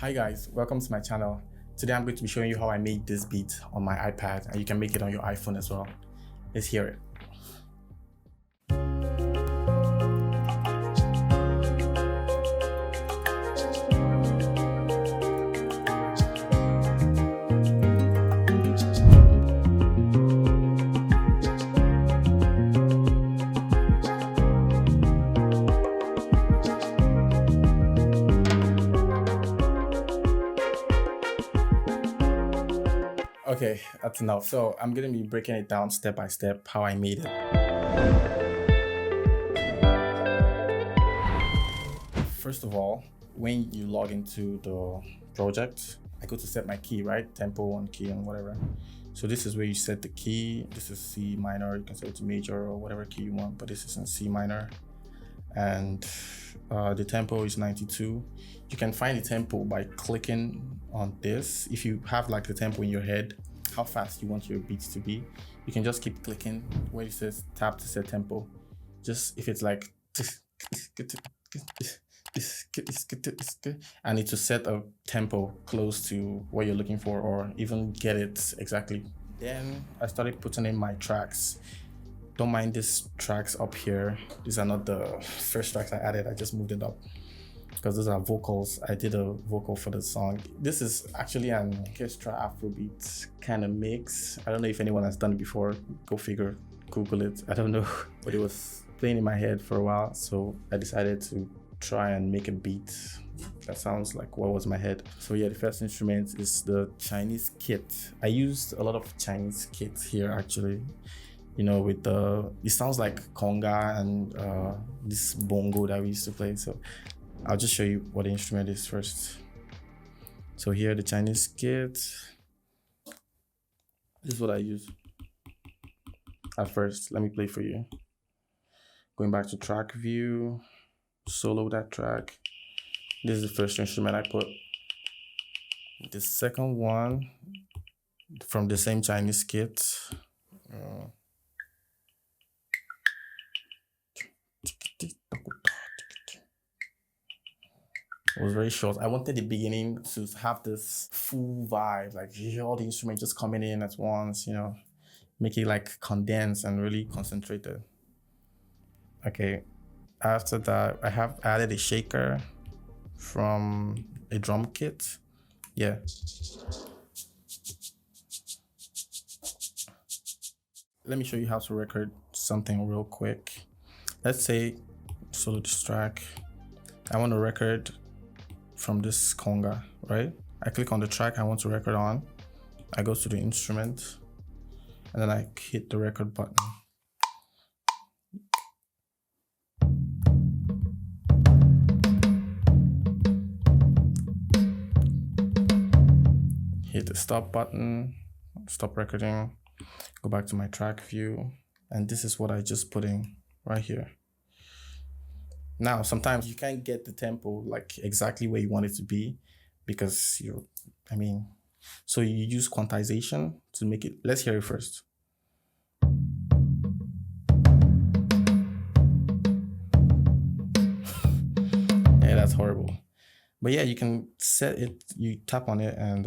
Hi guys, welcome to my channel. Today I'm going to be showing you how I made this beat on my iPad, and you can make it on your iPhone as well. Let's hear it. Okay, that's enough. So I'm gonna be breaking it down step by step how I made it. First of all, when you log into the project, I go to set my key, right? Tempo, one key, and whatever. So this is where you set the key. This is C minor. You can set it to major or whatever key you want, but this is in C minor. And the tempo is 92. You can find the tempo by clicking on this. If you have like the tempo in your head, how fast you want your beats to be, you can just keep clicking where it says tap to set tempo. Just if it's like and it to set a tempo close to what you're looking for, or even get it exactly. Then I started putting in my tracks. Don't mind these tracks up here. These are not the first tracks I added. I just moved it up because those are vocals. I did a vocal for the song. This is actually an orchestra Afrobeat kind of mix. I don't know if anyone has done it before. Go figure, Google it. I don't know, but it was playing in my head for a while. So I decided to try and make a beat that sounds like what was in my head. So yeah, the first instrument is the Chinese kit. I used a lot of Chinese kits here actually. You know, with the, it sounds like conga and this bongo that we used to play. So I'll just show you what the instrument is first. So here, the Chinese kit. This is what I use at first. Let me play for you. Going back to track view, solo that track. This is the first instrument I put. The second one from the same Chinese kit. It was very short. I wanted the beginning to have this full vibe, like all the instruments just coming in at once, you know, make it like condensed and really concentrated. Okay, after that, I have added a shaker from a drum kit. Yeah. Let me show you how to record something real quick. Let's say solo this track. I want to record from this conga, right? I click on the track I want to record on. I go to the instrument and then I hit the record button. Hit the stop button, stop recording, go back to my track view. And this is what I just put in right here. Now, sometimes you can't get the tempo like exactly where you want it to be because so you use quantization to make it. Let's hear it first. Yeah, that's horrible. But yeah, you can set it, you tap on it and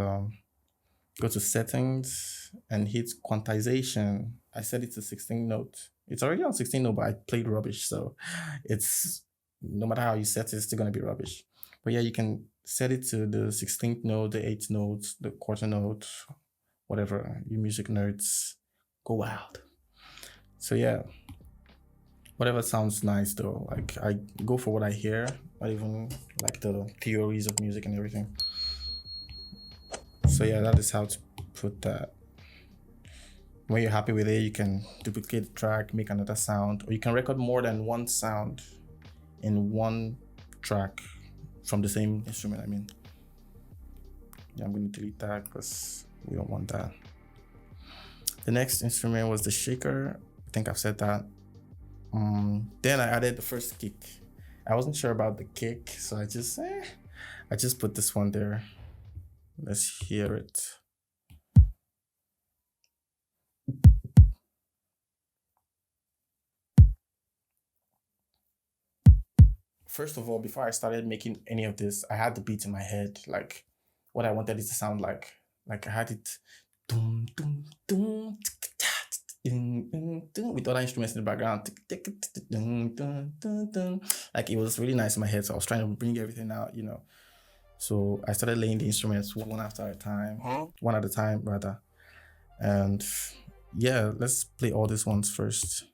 go to settings and hit quantization. I set it to 16 notes. It's already on 16 note, but I played rubbish. So it's, no matter how you set it, it's still gonna be rubbish. But yeah, you can set it to the 16th note, the 8th note, the quarter note, whatever, you music nerds, go wild. So yeah, whatever sounds nice though. Like I go for what I hear, not even like the theories of music and everything. So yeah, that is how to put that. When you're happy with it, you can duplicate the track, make another sound, or you can record more than one sound in one track from the same instrument. Yeah, I'm going to delete that because we don't want that. The next instrument was the shaker. I think I've said that. Then I added the first kick. I wasn't sure about the kick, so I just put this one there. Let's hear it. first of all, before I started making any of this, I had the beat in my head, like what I wanted it to sound like. Like I had it dum, dum, dum, with other instruments in the background. Like it was really nice in my head. So I was trying to bring everything out, you know. So I started laying the instruments one after a time, one at a time rather. And yeah, let's play all these ones first.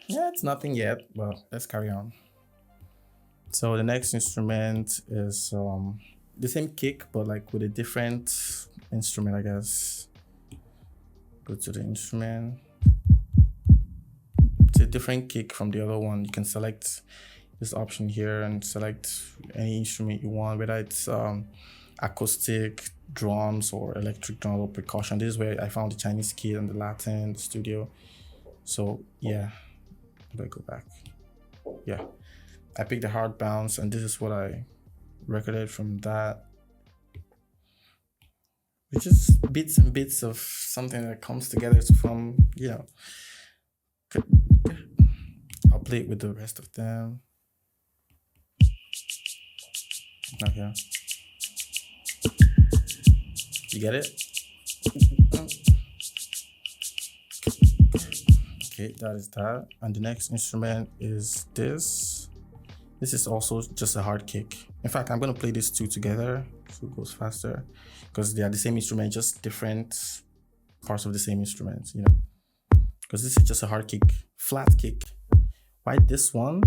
Yeah, it's nothing yet, but let's carry on. So the next instrument is the same kick, but like with a different instrument, I guess. Go to the instrument. It's a different kick from the other one. You can select this option here and select any instrument you want, whether it's acoustic, drums, or electric drums or percussion. This is where I found the Chinese key and the Latin, the studio. So yeah, let me go back. Yeah, I picked the hard bounce, and this is what I recorded from that. It's just bits and bits of something that comes together to form, you know. I'll play it with the rest of them. Okay. You get it? Okay, that is that. And the next instrument is this. This is also just a hard kick. In fact, I'm gonna play these two together so it goes faster because they are the same instrument, just different parts of the same instrument, you know. Because this is just a hard kick, flat kick. Why this one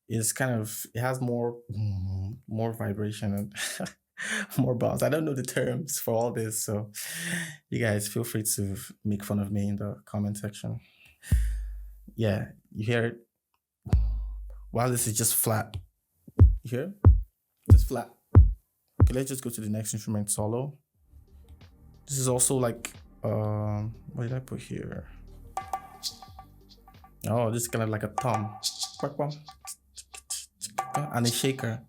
is kind of, it has more vibration and more bounce. I don't know the terms for all this, so you guys feel free to make fun of me in the comment section. Yeah, you hear it? While this is just flat. You hear? Just flat. Okay, let's just go to the next instrument, solo. This is also like, what did I put here? Oh, this is kind of like a thumb. And a shaker.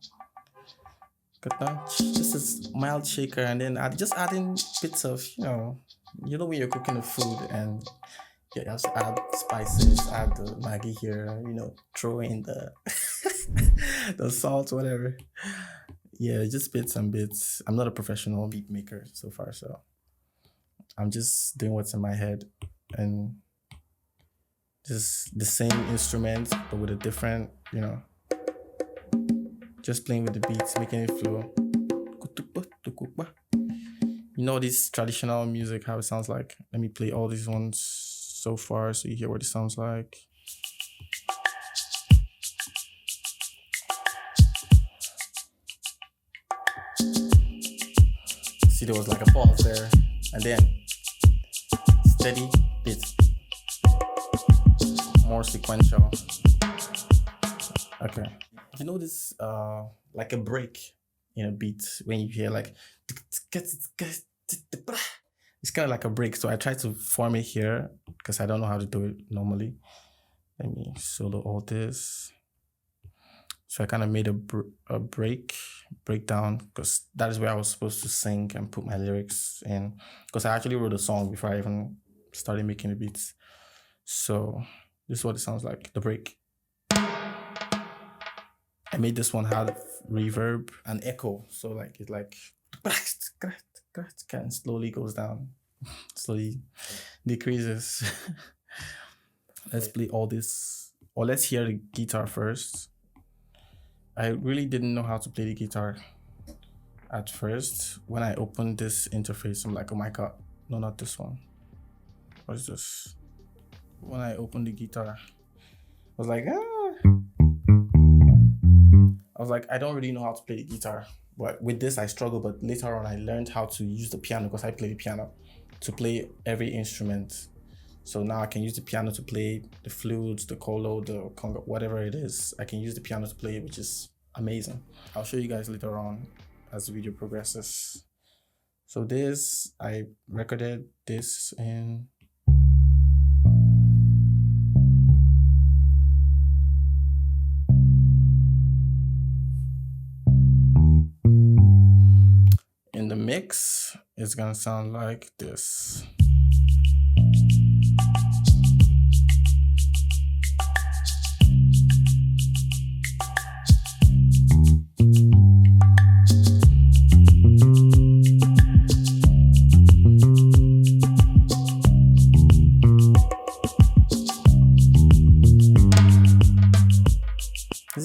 Just a mild shaker, and then just adding bits of, you know when you're cooking the food and you have to add spices, add the Maggi here, you know, throw in the the salt, whatever. Yeah, just bits and bits. I'm not a professional beat maker so far, so I'm just doing what's in my head, and just the same instrument but with a different, you know, just playing with the beats, making it flow. You know this traditional music, how it sounds like. Let me play all these ones so far so you hear what it sounds like. See, there was like a pause there, and then steady beats, more sequential. Okay, you know this like a break in a beat when you hear like it's kind of like a break, so I try to form it here because I don't know how to do it normally. Let me solo all this. So I kind of made a breakdown because that is where I was supposed to sing and put my lyrics in, because I actually wrote a song before I even started making the beats. So this is what it sounds like, the break. I made this one have reverb and echo, so like it's like kind of slowly goes down, slowly decreases. Let's play all this, or let's hear the guitar first. I really didn't know how to play the guitar at first. When I opened this interface, I'm like, oh my god, no, not this one. What is this? When I opened the guitar, I was like, I don't really know how to play the guitar. But with this, I struggle. But later on, I learned how to use the piano because I play the piano to play every instrument. So now I can use the piano to play the flutes, the colo, the conga, whatever it is. I can use the piano to play it, which is amazing. I'll show you guys later on as the video progresses. So this, I recorded this in the mix. It's gonna sound like this.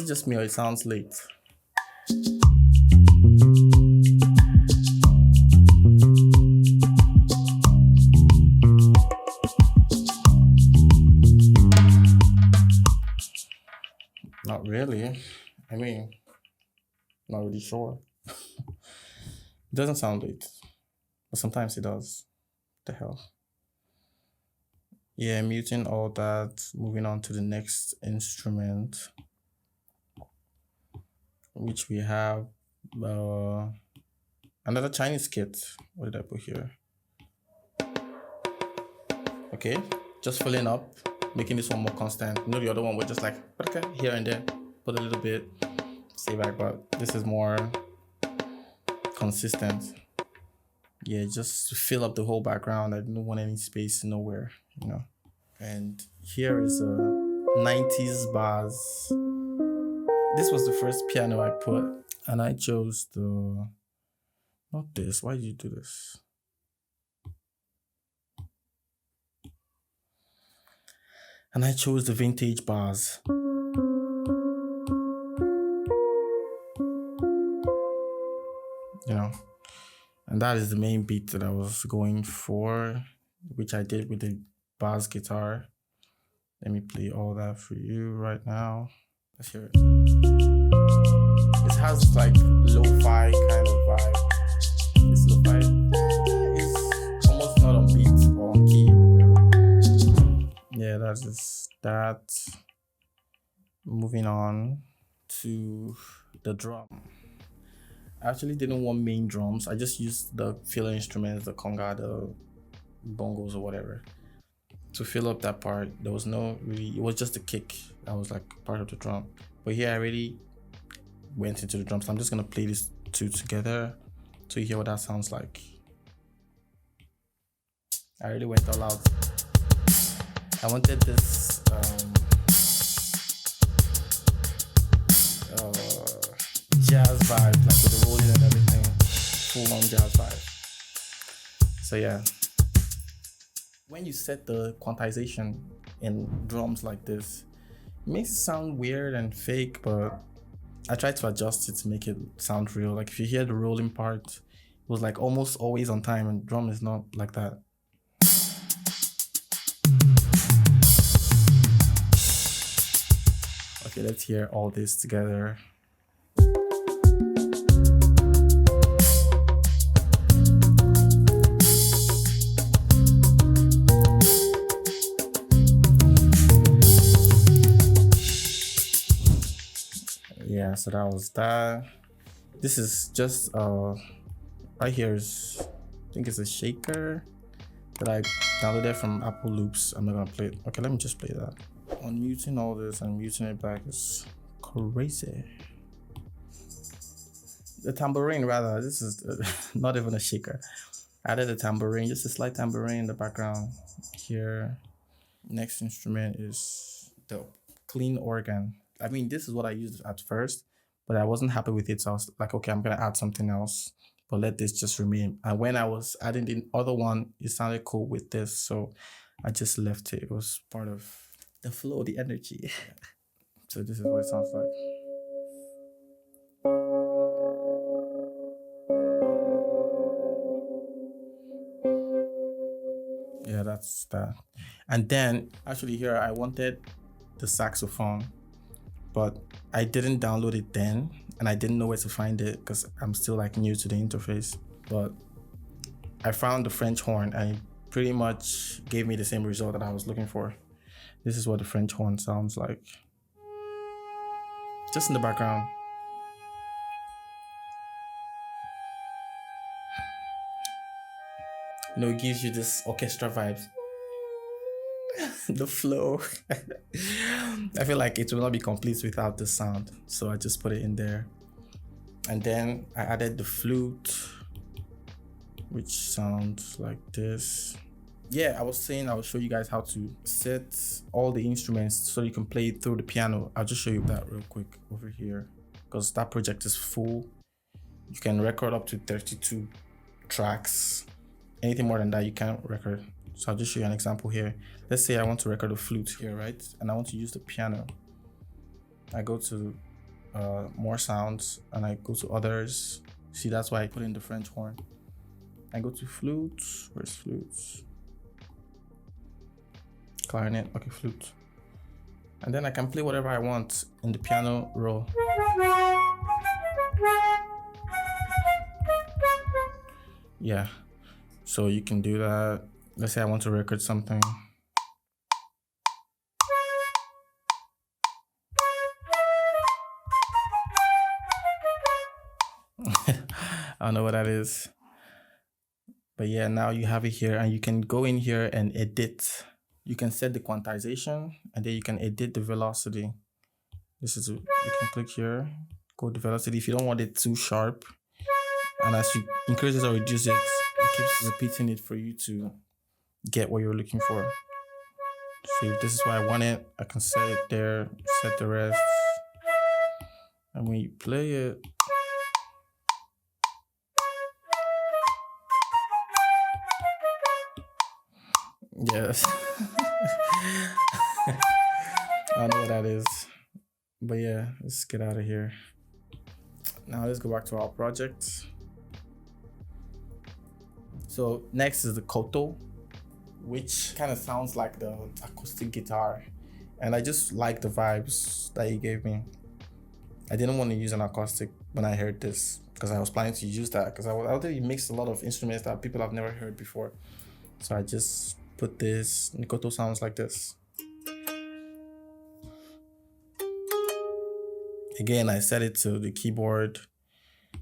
it just me or it sounds late? Not really. I mean, not really sure. It doesn't sound late, but sometimes it does. The hell. Yeah, muting all that. Moving on to the next instrument, which we have another Chinese kit. What did I put here? Okay, just filling up, making this one more constant. You know, the other one we're just like here and there, put a little bit, stay back, but this is more consistent. Yeah, just to fill up the whole background. I don't want any space nowhere, you know. And here is a 90s bars. This was the first piano I put, and I chose the, not this, why did you do this? And I chose the vintage bars. You know, and that is the main beat that I was going for, which I did with the bass guitar. Let me play all that for you right now. Let's hear it. It has like lo-fi kind of vibe. It's lo-fi. It's almost not on beat or on key. Yeah, that's just that. Moving on to the drum. I actually didn't want main drums. I just used the filler instruments, the conga, the bongos or whatever, to fill up that part. There was no really, it was just a kick that was like part of the drum. But here I already went into the drums. So I'm just gonna play these two together so you hear what that sounds like. I really went all out. I wanted this jazz vibe, like with the rolling and everything, full on jazz vibe. So yeah, when you set the quantization in drums like this, it makes it sound weird and fake, but I tried to adjust it to make it sound real. Like if you hear the rolling part, it was like almost always on time, and drum is not like that. Okay, let's hear all this together. Yeah, so that was that. This is just right here is, I think it's a shaker that I downloaded from Apple Loops. I'm not gonna play it. Okay, let me just play that. Unmuting all this and muting it back is crazy. The tambourine, rather, this is not even a shaker. I added a tambourine, just a slight tambourine in the background here. Next instrument is the clean organ. I mean, this is what I used at first, but I wasn't happy with it. So I was like, okay, I'm gonna add something else, but let this just remain. And when I was adding the other one, it sounded cool with this. So I just left it. It was part of the flow, the energy. So this is what it sounds like. Yeah, that's that. And then actually here, I wanted the saxophone, but I didn't download it then, and I didn't know where to find it because I'm still like new to the interface. But I found the French horn, and it pretty much gave me the same result that I was looking for. This is what the French horn sounds like, just in the background. You know, it gives you this orchestra vibe. The flow. I feel like it will not be complete without the sound, so I just put it in there. And then I added the flute, which sounds like this. Yeah, I was saying I will show you guys how to set all the instruments so you can play it through the piano. I'll just show you that real quick over here, because that project is full. You can record up to 32 tracks. Anything more than that, you can't record. So I'll just show you an example here. Let's say I want to record a flute here, right? And I want to use the piano. I go to more sounds, and I go to others. See, that's why I put in the French horn. I go to flute. Where's flute? Clarinet. Okay, flute. And then I can play whatever I want in the piano roll. Yeah, so you can do that. Let's say I want to record something. I don't know what that is. But yeah, now you have it here, and you can go in here and edit. You can set the quantization, and then you can edit the velocity. You can click here, go to velocity if you don't want it too sharp. And as you increase it or reduce it, it keeps repeating it for you to get what you're looking for. So if this is what I want it, I can set it there, set the rest. And when you play it, yes. I don't know what that is. But yeah, let's get out of here. Now let's go back to our project. So next is the koto, which kind of sounds like the acoustic guitar. And I just like the vibes that he gave me. I didn't want to use an acoustic when I heard this, because I was planning to use that, because I think he mixed a lot of instruments that people have never heard before. So I just put this, and koto sounds like this. Again, I set it to the keyboard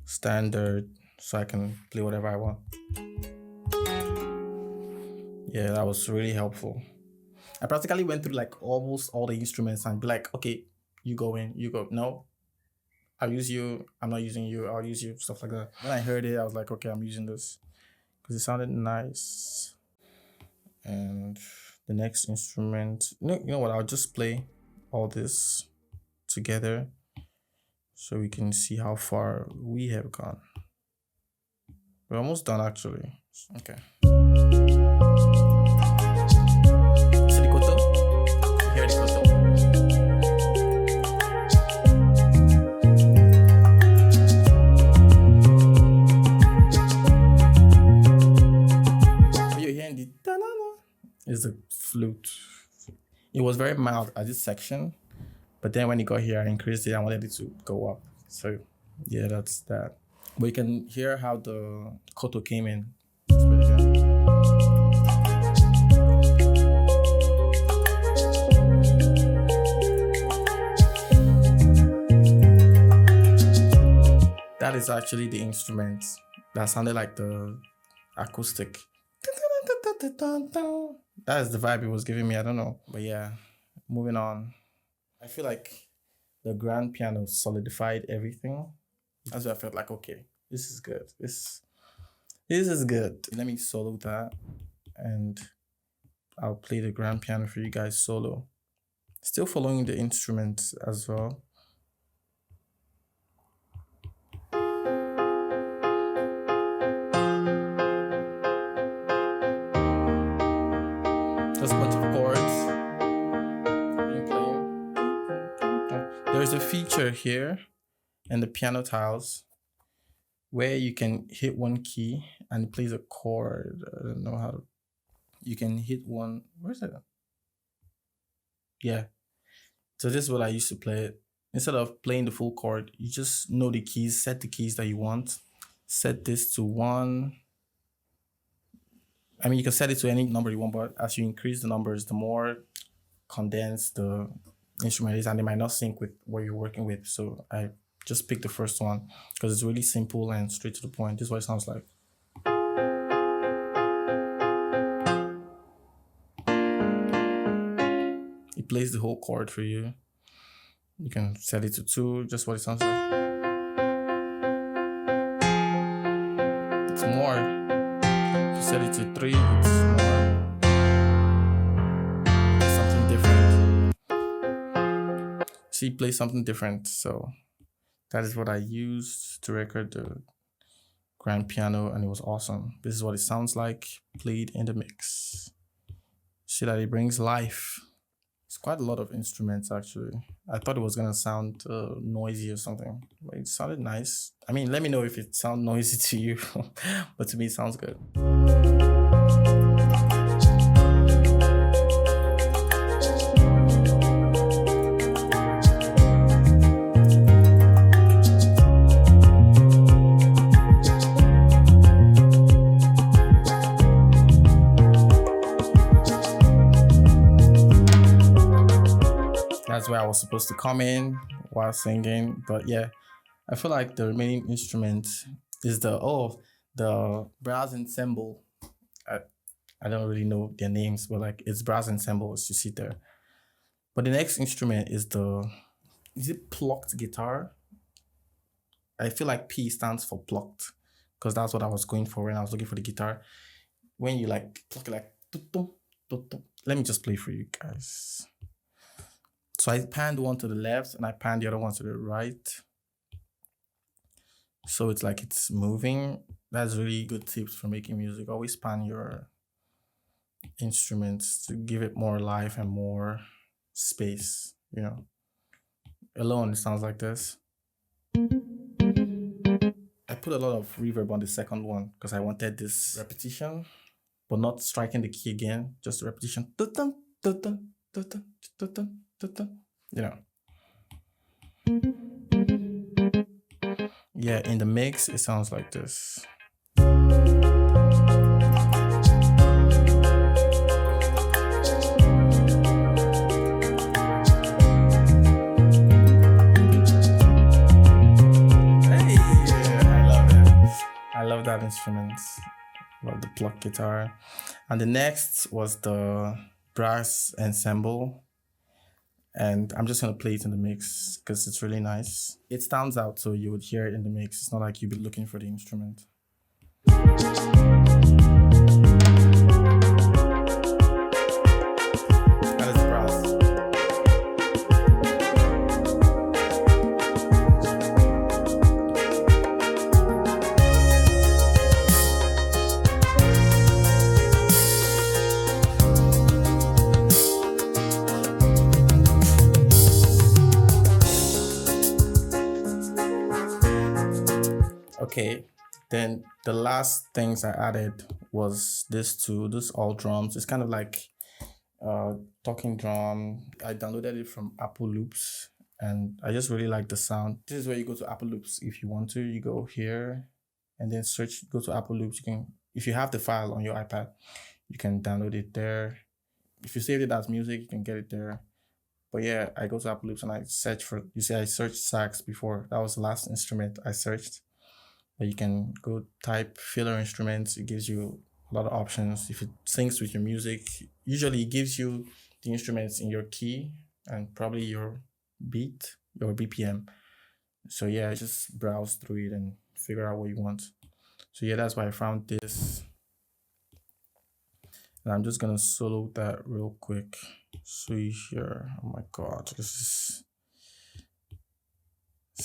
standard so I can play whatever I want. Yeah, that was really helpful. I practically went through like almost all the instruments and be like, okay, you go in, you go. No, I'll use you. I'm not using you. I'll use you. Stuff like that. When I heard it, I was like, okay, I'm using this because it sounded nice. And the next instrument, you know what? I'll just play all this together so we can see how far we have gone. We're almost done actually. Okay. See the koto? You hear the koto? What you're hearing the ta-na-na is the flute. It was very mild at this section, but then when it got here, I increased it. I wanted it to go up. So yeah, that's that. But you can hear how the koto came in. It's pretty good. That is actually the instrument that sounded like the acoustic. That is the vibe it was giving me. I don't know. But yeah, moving on. I feel like the grand piano solidified everything. That's why I felt like, okay, this is good. This is good. Let me solo that, and I'll play the grand piano for you guys solo. Still following the instruments as well. Just a bunch of chords. There's a feature here in the piano tiles where you can hit one key and it plays a chord. I don't know how to. You can hit one. Where's it? Yeah. So this is what I used to play it. Instead of playing the full chord, you just know the keys, set the keys that you want. Set this to 1. I mean, you can set it to any number you want, but as you increase the numbers, the more condensed the instrument is, and they might not sync with what you're working with. So I just picked the first one because it's really simple and straight to the point. This is what it sounds like. It plays the whole chord for you. You can set it to 2, just what it sounds like. It's more. If you set it to 3, it's more. Something different. See, play something different. So that is what I used to record the grand piano, and it was awesome. This is what it sounds like played in the mix. See that it brings life. It's quite a lot of instruments actually. I thought it was gonna sound noisy or something, but it sounded nice. I mean, let me know if it sounds noisy to you, but to me it sounds good. That's where I was supposed to come in while singing, but yeah, I feel like the remaining instrument is the brass ensemble. I, I don't really know their names, but like it's brass ensembles you see there. But the next instrument is it plucked guitar? I feel like P stands for plucked because that's what I was going for when I was looking for the guitar. When you like pluck it like tutum, tutum. Let me just play for you guys. So I panned one to the left and I panned the other one to the right. So it's like it's moving. That's really good tips for making music. Always pan your instruments to give it more life and more space, you know. Alone, it sounds like this. I put a lot of reverb on the second one because I wanted this repetition, but not striking the key again, just the repetition. You know. Yeah, in the mix, it sounds like this. That instrument, love the pluck guitar. And the next was the brass ensemble, and I'm just gonna play it in the mix because it's really nice. It stands out, so you would hear it in the mix. It's not like you'd be looking for the instrument. That is brass. Okay, then the last things I added was this all drums. It's kind of like talking drum. I downloaded it from Apple Loops and I just really like the sound. This is where you go to Apple Loops if you want to. You go here and then search, go to Apple Loops. You can, if you have the file on your iPad, you can download it there. If you saved it as music, you can get it there. But yeah, I go to Apple Loops and I search for, you see I searched sax before. That was the last instrument I searched. But you can go type filler instruments. It gives you a lot of options. If it syncs with your music, usually it gives you the instruments in your key and probably your beat, your BPM. So yeah, just browse through it and figure out what you want. So yeah, that's why I found this. And I'm just gonna solo that real quick. So you hear, oh my God, this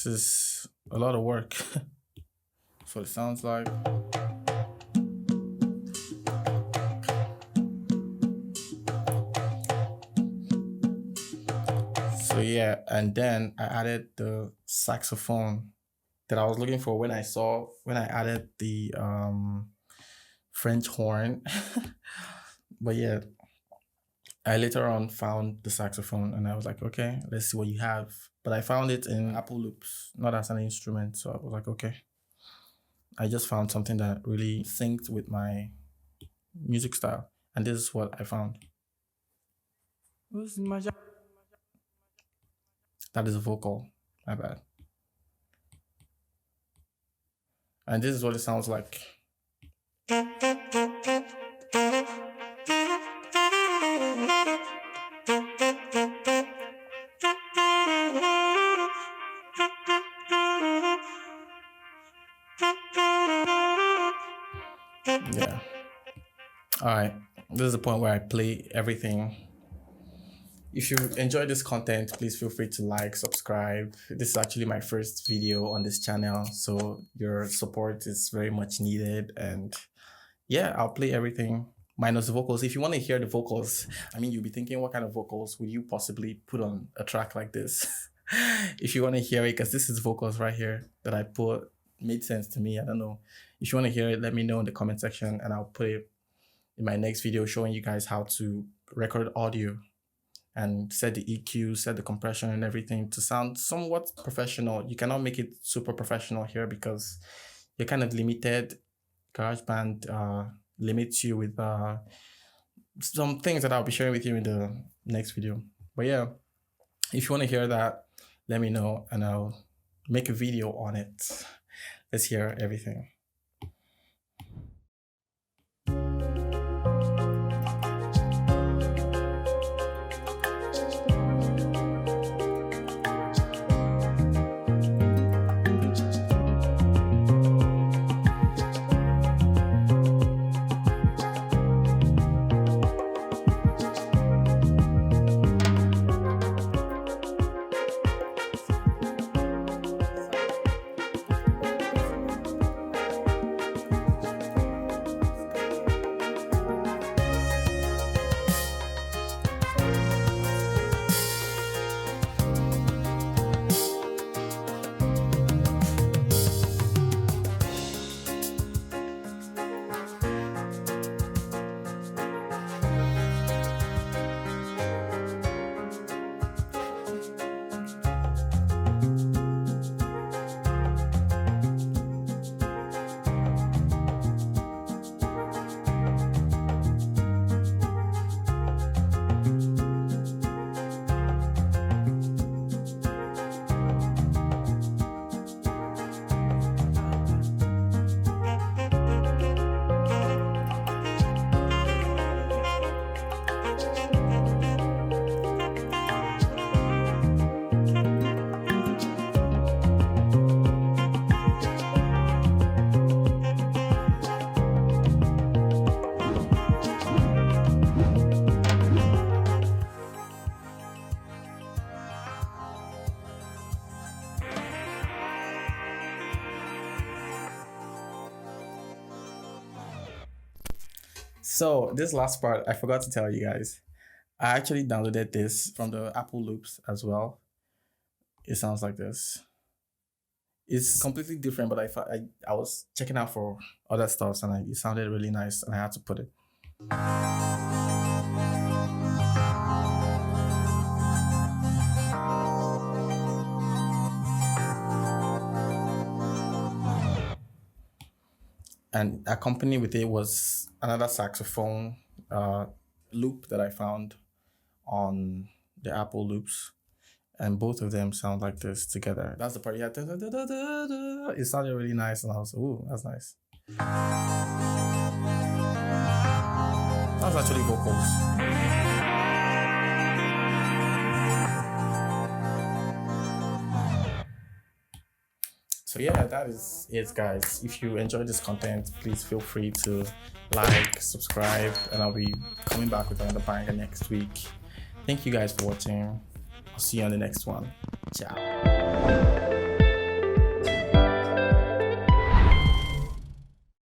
is a lot of work. So it sounds like. So yeah, and then I added the saxophone that I was looking for when I added the French horn. But yeah, I later on found the saxophone and I was like, okay, let's see what you have. But I found it in Apple Loops, not as an instrument. So I was like, okay. I just found something that really synced with my music style. And this is what I found. That is a vocal, my bad. And this is what it sounds like. Yeah. All right. This is the point where I play everything. If you enjoy this content, please feel free to like, subscribe. This is actually my first video on this channel, so your support is very much needed. And yeah, I'll play everything. minus the vocals. If you want to hear the vocals, I mean, you'll be thinking, what kind of vocals would you possibly put on a track like this? If you want to hear it, because this is vocals right here that I put, made sense to me. I don't know. If you want to hear it, let me know in the comment section, and I'll put it in my next video showing you guys how to record audio and set the EQ, set the compression and everything to sound somewhat professional. You cannot make it super professional here because you're kind of limited. Garageband limits you with some things that I'll be sharing with you in the next video. But yeah, if you want to hear that, let me know and I'll make a video on it. Let's hear everything. So this last part, I forgot to tell you guys. I actually downloaded this from the Apple Loops as well. It sounds like this. It's completely different, but I was checking out for other stuff and it sounded really nice and I had to put it. And accompanied with it was another saxophone loop that I found on the Apple Loops. And both of them sound like this together. That's the part you had. It sounded really nice and I was, ooh, that's nice. That was actually vocals. So yeah, that is it, guys. If you enjoyed this content, please feel free to like, subscribe, and I'll be coming back with another banger next week. Thank you guys for watching. I'll see you on the next one. Ciao.